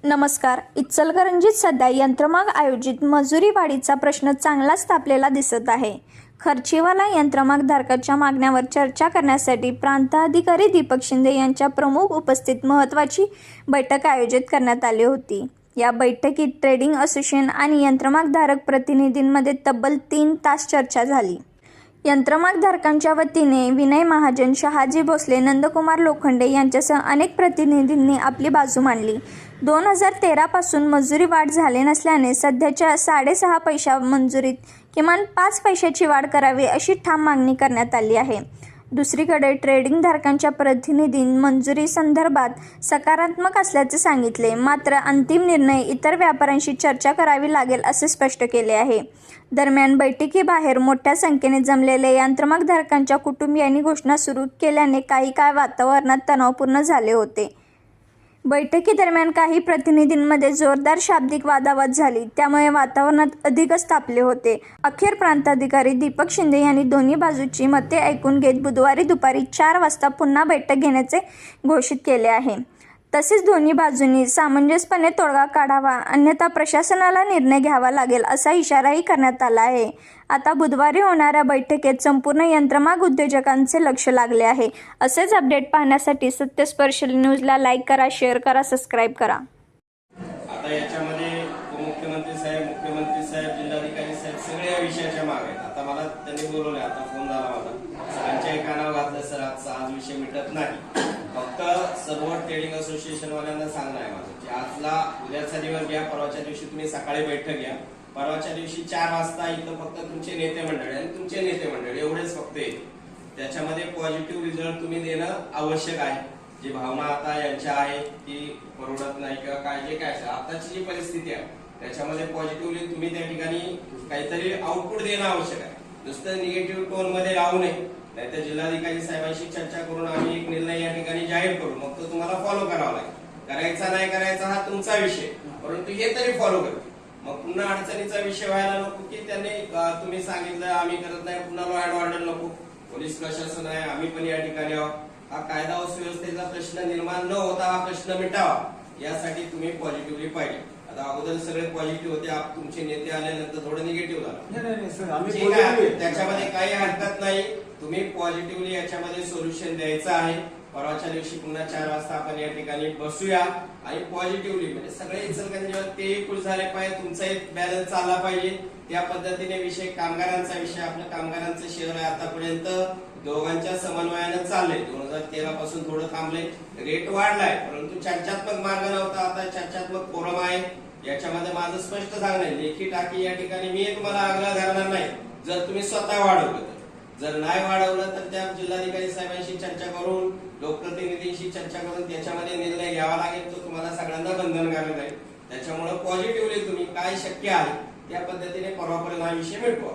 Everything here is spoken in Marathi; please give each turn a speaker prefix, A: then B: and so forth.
A: नमस्कार. इचलकरंजीत सध्या यंत्रमाग आयोजित मजुरी वाढीचा प्रश्न चांगलाच तापलेला दिसत आहे. खर्चीवाला यंत्रमाग धारकाच्या मागण्यावर चर्चा करण्यासाठी प्रांत अधिकारी दीपक शिंदे यांच्या प्रमुख उपस्थितीत महत्त्वाची बैठक आयोजित करण्यात आली होती. या बैठकीत ट्रेडिंग असोसिएशन आणि यंत्रमाग धारक प्रतिनिधींमध्ये तब्बल 3 तास चर्चा झाली. यंत्रमाग धारकांच्या वतीने विनय महाजन, शहाजी भोसले, नंदकुमार लोखंडे यांच्यासह अनेक प्रतिनिधींनी आपली बाजू मांडली. 2013 पासून मजुरी वाढ झाले नसल्याने सध्याच्या 6.5 पैशा मंजुरीत किमान 5 पैशाची वाढ करावी अशी ठाम मागणी करण्यात आली आहे. दुसरीकडे ट्रेडिंग धारकांच्या प्रतिनिधींनी मंजुरी संदर्भात सकारात्मक असल्याचे सांगितले, मात्र अंतिम निर्णय इतर व्यापाऱ्यांशी चर्चा करावी लागेल असे स्पष्ट केले आहे. दरम्यान बैठकीबाहेर मोठ्या संख्येने जमलेल्या यंत्रमाग धारकांच्या कुटुंबियांनी घोषणा सुरू केल्याने काही काळ वातावरणात तणावपूर्ण झाले होते. बैठकीदरम्यान काही प्रतिनिधींमध्ये जोरदार शाब्दिक वादावाद झाली, त्यामुळे वातावरणात अधिकच तापले होते. अखेर प्रांताधिकारी दीपक शिंदे यांनी दोन्ही बाजूची मते ऐकून घेत बुधवारी दुपारी 4 वाजता पुन्हा बैठक घेण्याचे घोषित केले आहे. तसेच दोन्ही बाजूंनी सामंजस्यपणे तोडगा काढावा, अन्यथा प्रशासनाला निर्णय घ्यावा लागेल असा इशाराही करण्यात आला आहे. आता बुधवारी होणाऱ्या बैठकीत संपूर्ण यंत्रमाग उद्योजकांचे लक्ष लागले आहे. असेच अपडेट पाहण्यासाठी सत्यस्पर्श न्यूजला लाईक करा, शेअर करा, सबस्क्राईब करा.
B: आता याच्यामध्ये उपमुख्यमंत्री साहेब, मुख्यमंत्री साहेब, जिल्हाधिकारी साहेब सगळे या विषयाच्या मागे आहेत. आता मला त्यांनी बोलवले, आता फोन झाला माझा, सगळ्यांच्या कानावर घातलं, सर आज विषय मिटत नाही. फक्त सर्व ट्रेडिंग असोसिएशन वाल्यांना सांगणं आहे माझं की आजला उद्याचा दिवस घ्या, परवाच्या दिवशी तुम्ही सकाळी बैठक घ्या. परवाच्या दिवशी 4 वाजता इथं फक्त तुमचे नेते मंडळी आणि तुमचे नेते मंडळी एवढेच फक्त येतील. त्याच्यामध्ये पॉझिटिव्ह रिझल्ट तुम्ही देणं आवश्यक आहे. जी भावना आता यांच्या आहे की परवडत नाही किंवा काय जे काय आताची जी परिस्थिती आहे त्याच्यामध्ये पॉझिटिव्हली तुम्ही त्या ठिकाणी काहीतरी आउटपुट देणं आवश्यक आहे. नुसतं निगेटिव्ह टोन मध्ये राहू नये. नाहीतर जिल्हाधिकारी साहेबांशी चर्चा करून आम्ही एक निर्णय या ठिकाणी जाहीर करू, मग तो तुम्हाला फॉलो करावा लागेल. करायचा नाही करायचा हा तुमचा विषय, परंतु हे तरी फॉलो करा. मग पुन्हा अडचणीचा विषय व्हायला नको की त्यांनी तुम्ही सांगितलं आम्ही करत नाही, पुन्हा लॉ अँड ऑर्डर नको. पोलीस प्रशासन आहे, आम्ही पण या ठिकाणी आहोत. हा कायदा व सुव्यवस्थेचा प्रश्न निर्माण न होता हा प्रश्न मिटावा यासाठी तुम्ही पॉझिटिव्हली पाहिजे. आता अगोदर सगळे पॉझिटिव्ह होते, तुमचे नेते आल्यानंतर थोडं निगेटिव्ह झालं. त्याच्यामध्ये काही हरकत नाही. तुम्ही पॉझिटिव्हली याच्यामध्ये सोल्युशन द्यायचं आहे. परवाच्या दिवशी पुन्हा 4 वाजता आपण या ठिकाणी बसूया आणि पॉझिटिव्हली म्हणजे सगळे इचलकरंजीवर ते खुश झाले पाहिजे, तुमचाही बॅलन्स चालला पाहिजे. त्या पद्धतीने विषय कामगारांचा विषय, आपलं कामगारांचं शहर आहे आतापर्यंत दोघांच्या समन्वयानं चाललंय. 2013 पासून थोडं थांबले, रेट वाढलाय, परंतु चर्चात्मक मार्ग नव्हता. आता चर्चात्मक फोरम आहे. याच्यामध्ये माझं स्पष्ट सांगणं लेखी टाकी या ठिकाणी मी तुम्हाला आग्रह धरणार नाही जर तुम्ही स्वतः वाढवलं. जर नाही वाढवलं तर त्या जिल्हाधिकारी साहेबांशी चर्चा करून, लोकप्रतिनिधींशी चर्चा करून त्याच्यामध्ये निर्णय घ्यावा लागेल. तो तुम्हाला सगळ्यांना बंधनकारक आहे. त्याच्यामुळे पॉझिटिव्हली तुम्ही काय शक्य आहे त्या पद्धतीने परवापर्यंत हा विषय मिटवा.